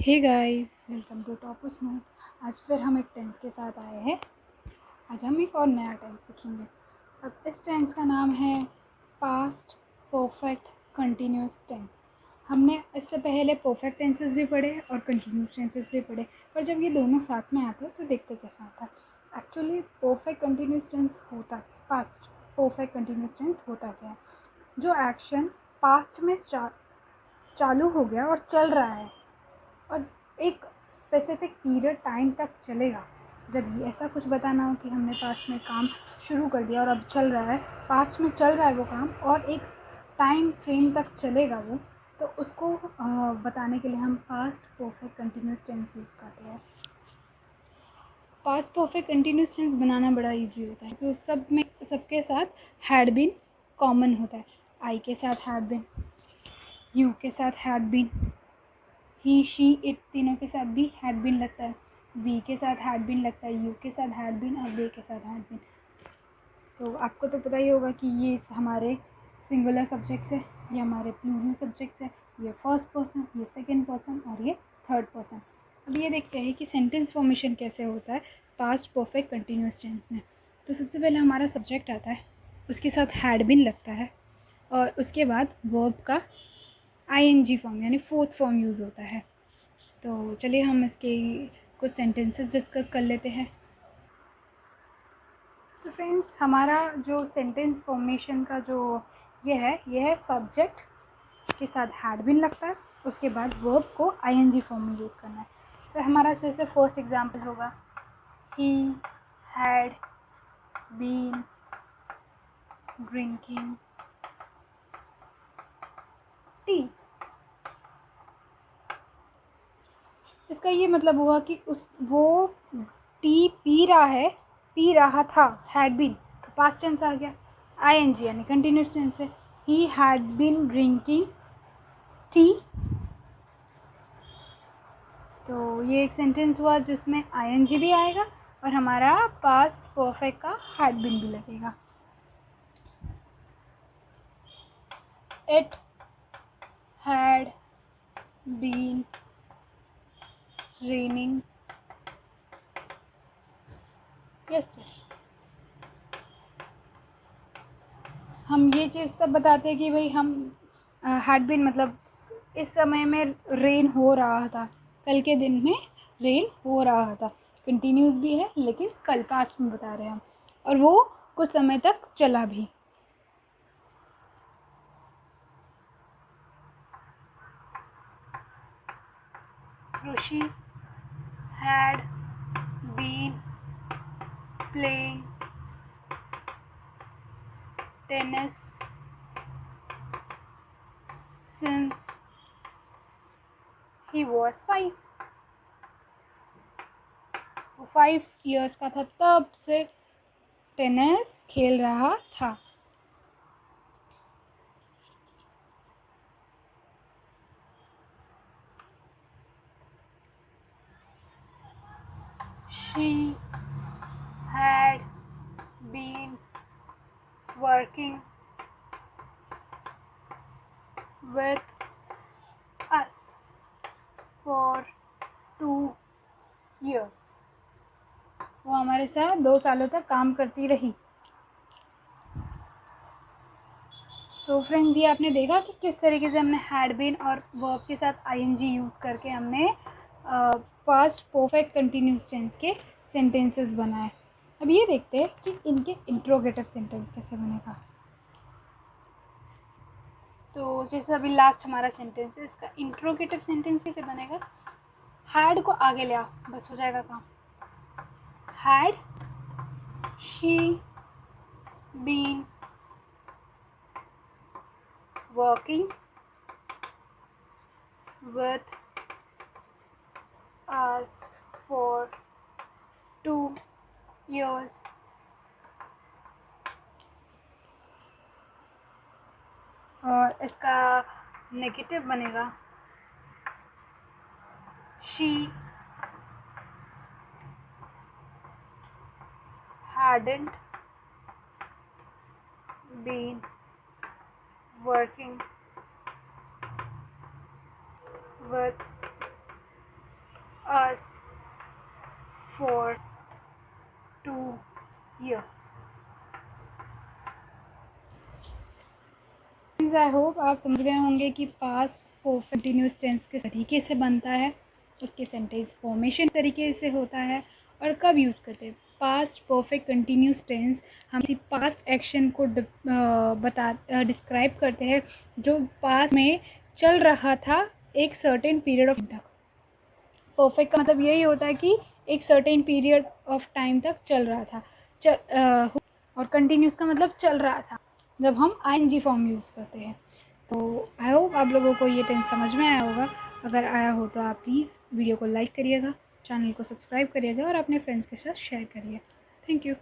Hey guys, welcome to Toppers Note. आज फिर हम एक टेंस के साथ आए हैं। आज हम एक और नया टेंस सीखेंगे। अब इस टेंस का नाम है पास्ट परफेक्ट कंटिन्यूस टेंस। हमने इससे पहले परफेक्ट टेंसेस भी पढ़े और कंटिन्यूस टेंसेस भी पढ़े, पर जब ये दोनों साथ में आते हैं तो देखते कैसा आता है। एक्चुअली परफेक्ट कंटिन्यूस टेंस होता है, पास्ट परफेक्ट कंटिन्यूस टेंस होता क्या है? जो एक्शन पास्ट में चालू हो गया और चल रहा है और एक स्पेसिफिक पीरियड टाइम तक चलेगा। जब ये ऐसा कुछ बताना हो कि हमने पास्ट में काम शुरू कर दिया और अब चल रहा है, पास्ट में चल रहा है वो काम और एक टाइम फ्रेम तक चलेगा वो, तो उसको बताने के लिए हम past perfect continuous tense use करते हैं। पास्ट परफेक्ट कंटिन्यूस टेंस बनाना बड़ा इजी होता है क्योंकि सब में सबके साथ हैड बीन कॉमन होता है। आई के साथ हैड बीन, यू के साथ had been, he she it तीनों के साथ भी हैड बीन लगता है। वी के साथ हैड बीन लगता है, यू के साथ हैड बीन और दे के साथ हैड बीन। तो आपको तो पता ही होगा कि ये हमारे सिंगुलर सब्जेक्ट्स है, ये हमारे प्लूरल सब्जेक्ट्स है, ये फर्स्ट पर्सन, ये सेकंड पर्सन और ये थर्ड पर्सन। अब ये देखते हैं कि सेंटेंस फॉर्मेशन कैसे होता है पास्ट परफेक्ट कंटिन्यूस टेंस में। तो सबसे पहले हमारा सब्जेक्ट आता है, उसके साथ हैड बीन लगता है और उसके बाद वर्ब का आईएनजी फॉर्म यानी फोर्थ फॉर्म यूज़ होता है। तो चलिए हम इसके कुछ सेंटेंसेस डिस्कस कर लेते हैं। तो फ्रेंड्स, हमारा जो सेंटेंस फॉर्मेशन का जो ये है सब्जेक्ट के साथ हैड बीन लगता है, उसके बाद वर्ब को आईएनजी फॉर्म में यूज़ करना है। तो हमारा जैसे फर्स्ट एग्जांपल होगा, he had been drinking tea. इसका ये मतलब हुआ कि वो टी पी रहा था। हैड बीन पास्ट टेंस आ गया, आईएनजी यानी कंटिन्यूस टेंस है। He had been drinking tea. तो ये एक सेंटेंस हुआ जिसमें आईएनजी भी आएगा और हमारा पास्ट परफेक्ट का हैड बीन भी लगेगा। It had been raining yesterday. हम ये चीज़ तब बताते हैं कि भाई हम हैड बीन मतलब इस समय में रेन हो रहा था, कल के दिन में रेन हो रहा था। कंटिन्यूस भी है लेकिन कल पास्ट में बता रहे हैं हम, और वो कुछ समय तक चला भी। Rishi had been playing tennis since he was 5। वो 5 ईयर्स का था तब से टेनिस खेल रहा था। She had been working with us for 2 years। वो हमारे साथ 2 सालों तक काम करती रही। तो फ्रेंड्स, ये आपने देखा कि किस तरीके से हमने हैड बीन और वर्ब के साथ आईएनजी यूज़ करके हमने पास्ट परफेक्ट कंटिन्यूस टेंस के सेंटेंसेस बनाए। अब ये देखते हैं कि इनके इंट्रोगेटिव सेंटेंस कैसे बनेगा। तो जैसे अभी लास्ट हमारा सेंटेंस है, इसका इंट्रोगेटिव सेंटेंस कैसे बनेगा? हैड को आगे ले आओ, बस हो जाएगा काम। Had she been working with us for 2 years। और इसका नेगेटिव बनेगा, she hadn't been working with friends, I hope आप समझ गए होंगे कि पास्ट परफेक्ट कंटिन्यूस टेंस किस तरीके से बनता है, उसके सेंटेंस फॉर्मेशन तरीके से होता है और कब यूज़ करते हैं। पास्ट परफेक्ट कंटिन्यूस टेंस हम किसी पास्ट एक्शन को डिस्क्राइब करते हैं जो पास्ट में चल रहा था एक सर्टेन पीरियड ऑफ तक। परफेक्ट का मतलब यही होता है कि एक सर्टेन पीरियड ऑफ टाइम तक चल रहा था। और कंटिन्यूस का मतलब चल रहा था जब हम आईएनजी फॉर्म यूज़ करते हैं। तो आई होप आप लोगों को ये टेंस समझ में आया होगा। अगर आया हो तो आप प्लीज़ वीडियो को लाइक करिएगा, चैनल को सब्सक्राइब करिएगा और अपने फ्रेंड्स के साथ शेयर करिए। Thank you.